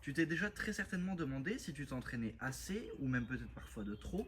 Tu t'es déjà très certainement demandé si tu t'entraînais assez ou même peut-être parfois de trop.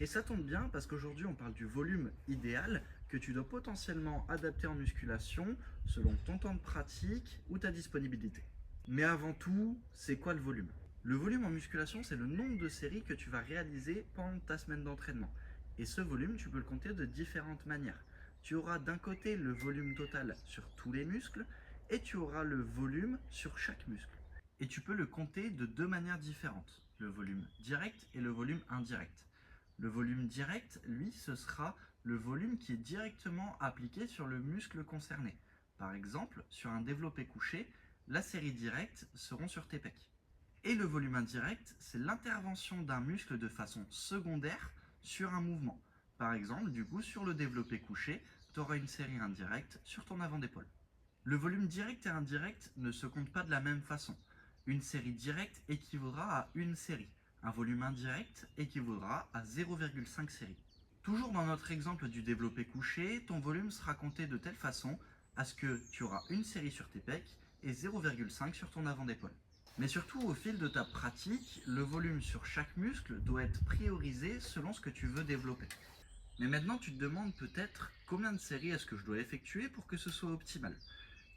Et ça tombe bien parce qu'aujourd'hui on parle du volume idéal que tu dois potentiellement adapter en musculation selon ton temps de pratique ou ta disponibilité. Mais avant tout, c'est quoi le volume? Le volume en musculation, c'est le nombre de séries que tu vas réaliser pendant ta semaine d'entraînement. Et ce volume, tu peux le compter de différentes manières. Tu auras d'un côté le volume total sur tous les muscles et tu auras le volume sur chaque muscle. Et tu peux le compter de deux manières différentes, le volume direct et le volume indirect. Le volume direct, lui, ce sera le volume qui est directement appliqué sur le muscle concerné. Par exemple, sur un développé couché, la série directe seront sur tes pecs. Et le volume indirect, c'est l'intervention d'un muscle de façon secondaire sur un mouvement. Par exemple, du coup, sur le développé couché, tu auras une série indirecte sur ton avant d'épaule. Le volume direct et indirect ne se comptent pas de la même façon. Une série directe équivaudra à une série. Un volume indirect équivaudra à 0,5 séries. Toujours dans notre exemple du développé couché, ton volume sera compté de telle façon à ce que tu auras une série sur tes pecs et 0,5 sur ton avant d'épaule. Mais surtout, au fil de ta pratique, le volume sur chaque muscle doit être priorisé selon ce que tu veux développer. Mais maintenant, tu te demandes peut-être combien de séries est-ce que je dois effectuer pour que ce soit optimal.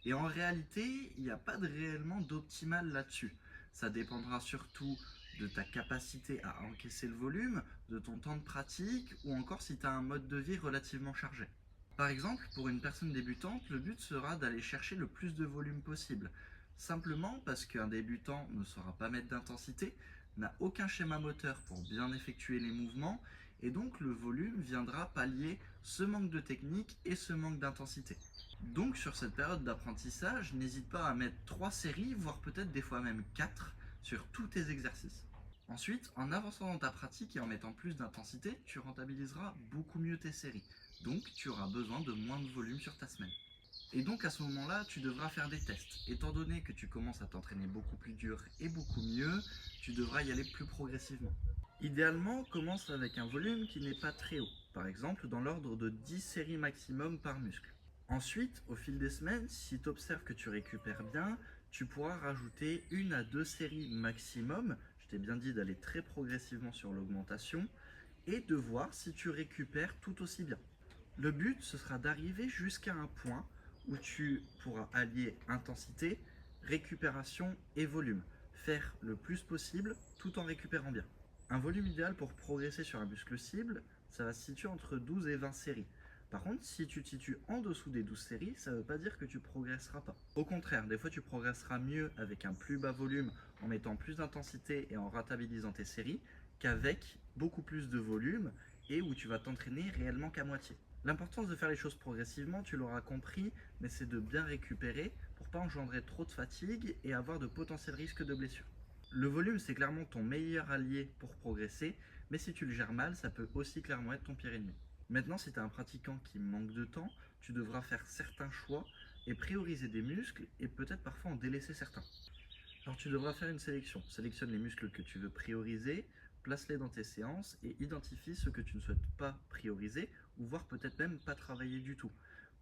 Et en réalité, il n'y a pas réellement d'optimal là-dessus. Ça dépendra surtout de ta capacité à encaisser le volume, de ton temps de pratique ou encore si tu as un mode de vie relativement chargé. Par exemple, pour une personne débutante, le but sera d'aller chercher le plus de volume possible. Simplement parce qu'un débutant ne saura pas mettre d'intensité, n'a aucun schéma moteur pour bien effectuer les mouvements, et donc le volume viendra pallier ce manque de technique et ce manque d'intensité. Donc sur cette période d'apprentissage, n'hésite pas à mettre 3 séries, voire peut-être des fois même 4 sur tous tes exercices. Ensuite, en avançant dans ta pratique et en mettant plus d'intensité, tu rentabiliseras beaucoup mieux tes séries. Donc tu auras besoin de moins de volume sur ta semaine. Et donc à ce moment-là, tu devras faire des tests. Étant donné que tu commences à t'entraîner beaucoup plus dur et beaucoup mieux, tu devras y aller plus progressivement. Idéalement, commence avec un volume qui n'est pas très haut, par exemple dans l'ordre de 10 séries maximum par muscle. Ensuite, au fil des semaines, si tu observes que tu récupères bien, tu pourras rajouter une à deux séries maximum. Je t'ai bien dit d'aller très progressivement sur l'augmentation et de voir si tu récupères tout aussi bien. Le but, ce sera d'arriver jusqu'à un point où tu pourras allier intensité, récupération et volume. Faire le plus possible tout en récupérant bien. Un volume idéal pour progresser sur un muscle cible, ça va se situer entre 12 et 20 séries. Par contre, si tu te situes en dessous des 12 séries, ça ne veut pas dire que tu progresseras pas. Au contraire, des fois tu progresseras mieux avec un plus bas volume en mettant plus d'intensité et en rentabilisant tes séries qu'avec beaucoup plus de volume et où tu vas t'entraîner réellement qu'à moitié. L'importance de faire les choses progressivement, tu l'auras compris, mais c'est de bien récupérer pour pas engendrer trop de fatigue et avoir de potentiels risques de blessure. Le volume, c'est clairement ton meilleur allié pour progresser, mais si tu le gères mal, ça peut aussi clairement être ton pire ennemi. Maintenant, si tu es un pratiquant qui manque de temps, tu devras faire certains choix et prioriser des muscles et peut-être parfois en délaisser certains. Alors tu devras faire une sélection. Sélectionne les muscles que tu veux prioriser, place-les dans tes séances et identifie ceux que tu ne souhaites pas prioriser ou voire peut-être même pas travailler du tout.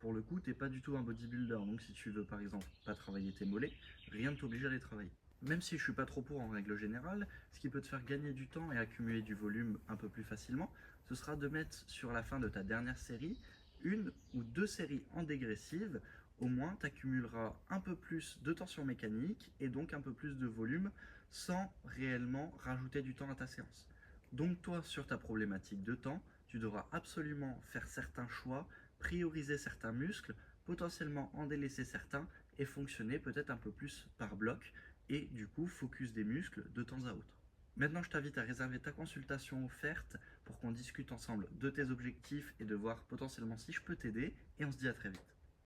Pour le coup, tu n'es pas du tout un bodybuilder, donc si tu veux par exemple pas travailler tes mollets, rien ne t'oblige à les travailler. Même si je suis pas trop pour en règle générale, ce qui peut te faire gagner du temps et accumuler du volume un peu plus facilement, ce sera de mettre sur la fin de ta dernière série une ou deux séries en dégressive. Au moins tu accumuleras un peu plus de tension mécanique et donc un peu plus de volume sans réellement rajouter du temps à ta séance. Donc toi, sur ta problématique de temps, tu devras absolument faire certains choix, prioriser certains muscles, potentiellement en délaisser certains et fonctionner peut-être un peu plus par bloc et du coup focus des muscles de temps à autre. Maintenant, je t'invite à réserver ta consultation offerte pour qu'on discute ensemble de tes objectifs et de voir potentiellement si je peux t'aider et on se dit à très vite.